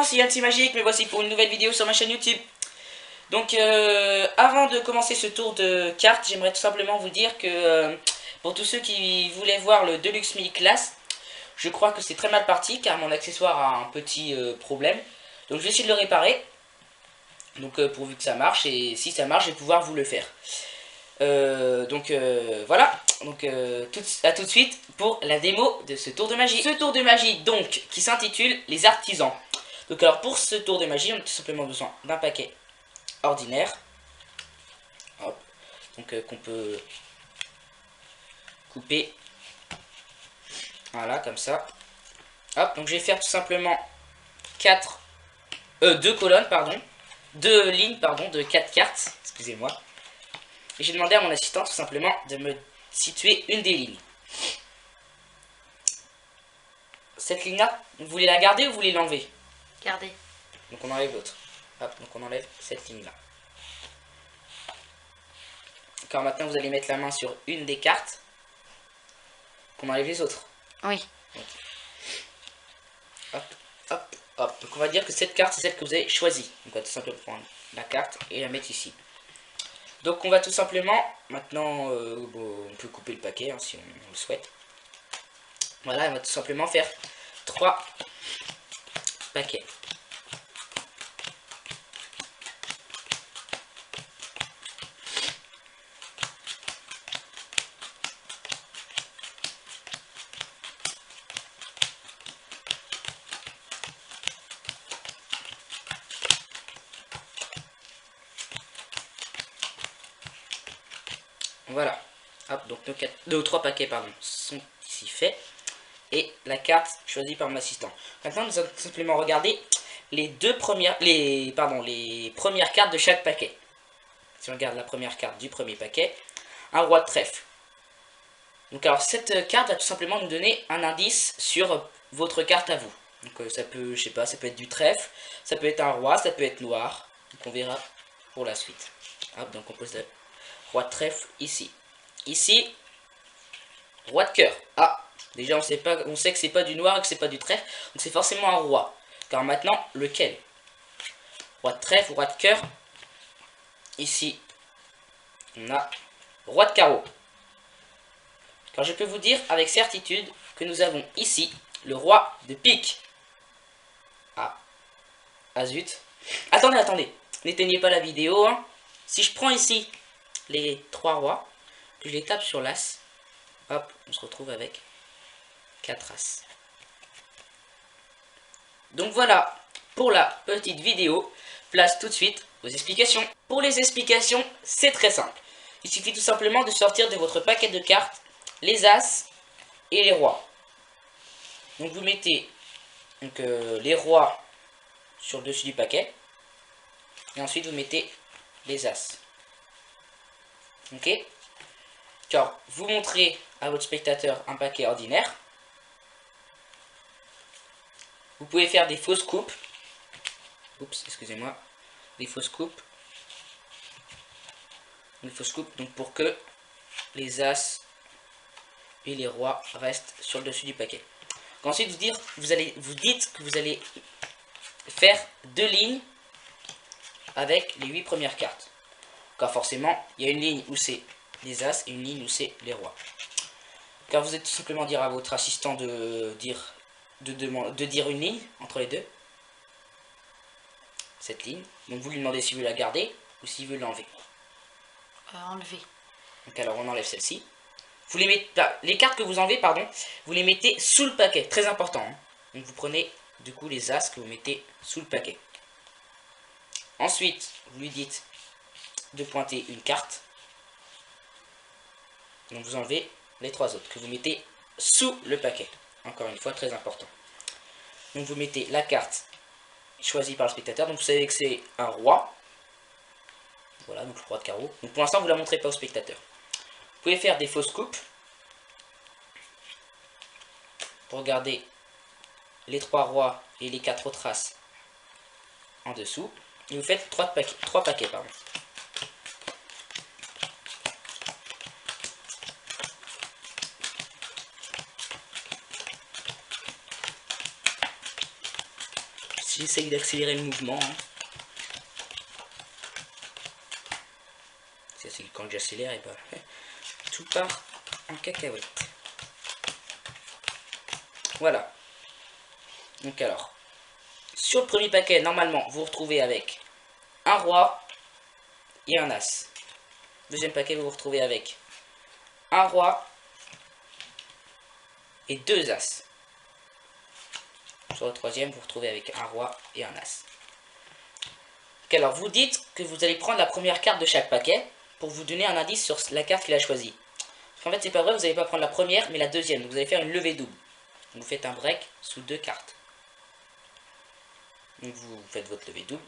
gens, c'est Yancy Magique, me voici pour une nouvelle vidéo sur ma chaîne YouTube. Donc avant de commencer ce tour de cartes, j'aimerais tout simplement vous dire que pour tous ceux qui voulaient voir le Deluxe Mini Class, je crois que c'est très mal parti car mon accessoire a un petit problème. Donc je vais essayer de le réparer, donc pourvu que ça marche, et si ça marche je vais pouvoir vous le faire. Voilà, donc à tout de suite pour la démo de ce tour de magie. Ce tour de magie donc qui s'intitule les artisans. Donc alors pour ce tour de magie on a tout simplement besoin d'un paquet ordinaire. Hop. Donc qu'on peut couper. Voilà comme ça. Hop, donc je vais faire tout simplement 2 colonnes, pardon. 2 lignes, pardon, de 4 cartes. Excusez-moi. Et j'ai demandé à mon assistant tout simplement de me situer une des lignes. Cette ligne-là, vous voulez la garder ou vous voulez l'enlever? Gardez. Donc on enlève l'autre. Hop, donc on enlève cette ligne-là. Alors maintenant vous allez mettre la main sur une des cartes. Qu'on enlève les autres. Oui. Okay. Hop, hop, hop. Donc on va dire que cette carte c'est celle que vous avez choisie. Donc on va tout simplement prendre la carte et la mettre ici. Donc on va tout simplement, maintenant bon, on peut couper le paquet hein, si on le souhaite. Voilà, on va tout simplement faire 3 paquets. Voilà, hop, donc nos 3 paquets pardon, sont ici faits. Et la carte choisie par mon assistant. Maintenant, nous allons simplement regarder les premières cartes de chaque paquet. Si on regarde la première carte du premier paquet, un roi de trèfle. Donc alors cette carte va tout simplement nous donner un indice sur votre carte à vous. Donc ça peut, je sais pas, ça peut être du trèfle, ça peut être un roi, ça peut être noir. Donc on verra pour la suite. Hop, donc on pose le roi de trèfle ici. Ici, roi de cœur. Ah, déjà on sait que c'est pas du noir et que c'est pas du trèfle, donc c'est forcément un roi. Car maintenant, lequel? Roi de trèfle, roi de cœur. Ici, on a roi de carreau. Car je peux vous dire avec certitude que nous avons ici le roi de pique. Ah, ah zut. Attendez, n'éteignez pas la vidéo. Hein. Si je prends ici les 3 rois, que je les tape sur l'as, hop, on se retrouve avec 4 as. Donc voilà pour la petite vidéo. Place tout de suite aux explications. Pour les explications, c'est très simple. Il suffit tout simplement de sortir de votre paquet de cartes les as et les rois. Donc vous mettez les rois sur le dessus du paquet. Et ensuite vous mettez les as. Ok? Car vous montrez à votre spectateur un paquet ordinaire. Vous pouvez faire des fausses coupes. Oups, excusez-moi. Des fausses coupes. Une fausse coupe, donc pour que les as et les rois restent sur le dessus du paquet. Ensuite, vous dites que vous allez faire 2 lignes avec les 8 premières cartes. Car forcément, il y a une ligne où c'est les as et une ligne où c'est les rois. Car vous allez tout simplement dire à votre assistant de dire une ligne entre les deux. Cette ligne. Donc vous lui demandez s'il veut la garder ou s'il veut l'enlever. Enlever. Donc alors on enlève celle-ci. Vous les mettez, les cartes que vous enlevez, pardon, vous les mettez sous le paquet. Très important. Hein. Donc vous prenez du coup les as que vous mettez sous le paquet. Ensuite, vous lui dites de pointer une carte. Donc vous enlevez les 3 autres que vous mettez sous le paquet. Encore une fois, très important. Donc vous mettez la carte choisie par le spectateur. Donc vous savez que c'est un roi. Voilà, donc le roi de carreau. Donc pour l'instant, vous ne la montrez pas au spectateur. Vous pouvez faire des fausses coupes. Pour garder les 3 rois et les 4 autres as en dessous. Et vous faites 3 paquets. Pardon. J'essaye d'accélérer le mouvement. Hein. C'est quand j'accélère, et ben, tout part en cacahuète. Voilà. Donc alors, sur le premier paquet, normalement, vous vous retrouvez avec un roi et un as. Deuxième paquet, vous vous retrouvez avec un roi et deux as. Sur le troisième, vous vous retrouvez avec un roi et un as. Donc alors, vous dites que vous allez prendre la première carte de chaque paquet pour vous donner un indice sur la carte qu'il a choisie. Parce qu'en fait, c'est pas vrai, vous n'allez pas prendre la première, mais la deuxième. Donc vous allez faire une levée double. Donc vous faites un break sous deux cartes. Donc vous faites votre levée double.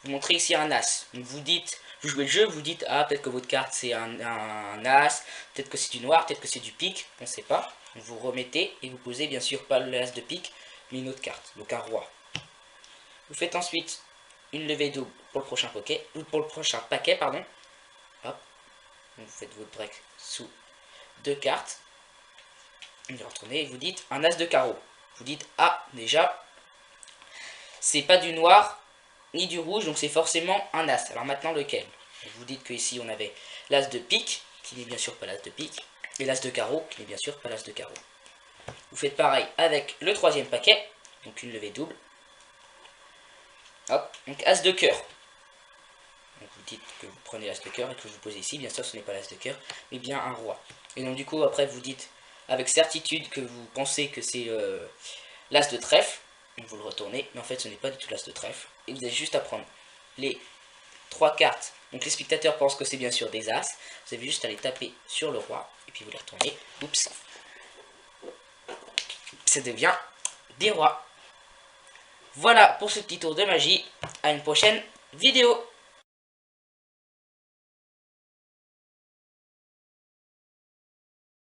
Vous montrez ici un as. Donc vous dites, vous jouez le jeu, vous dites, ah peut-être que votre carte c'est un as, peut-être que c'est du noir, peut-être que c'est du pique, on ne sait pas. Donc vous remettez et vous posez bien sûr pas le as de pique, mais une autre carte, donc un roi. Vous faites ensuite une levée double pour le prochain paquet, pardon. Hop. Donc vous faites votre break sous deux cartes. Vous retournez et vous dites un as de carreau. Vous dites, ah déjà, c'est pas du noir ni du rouge, donc c'est forcément un as. Alors maintenant lequel? Vous dites que ici on avait l'as de pique, qui n'est bien sûr pas l'as de pique, et l'as de carreau, qui n'est bien sûr pas l'as de carreau. Vous faites pareil avec le troisième paquet, donc une levée double. Hop, donc as de cœur. Donc vous dites que vous prenez l'as de cœur et que vous posez ici, bien sûr ce n'est pas l'as de cœur, mais bien un roi. Et donc du coup après vous dites avec certitude que vous pensez que c'est l'as de trèfle, donc vous le retournez, mais en fait ce n'est pas du tout l'as de trèfle. Et vous avez juste à prendre les trois cartes. Donc les spectateurs pensent que c'est bien sûr des as. Vous avez juste à les taper sur le roi, et puis vous les retournez. Oups. Ça devient des rois. Voilà pour ce petit tour de magie. À une prochaine vidéo.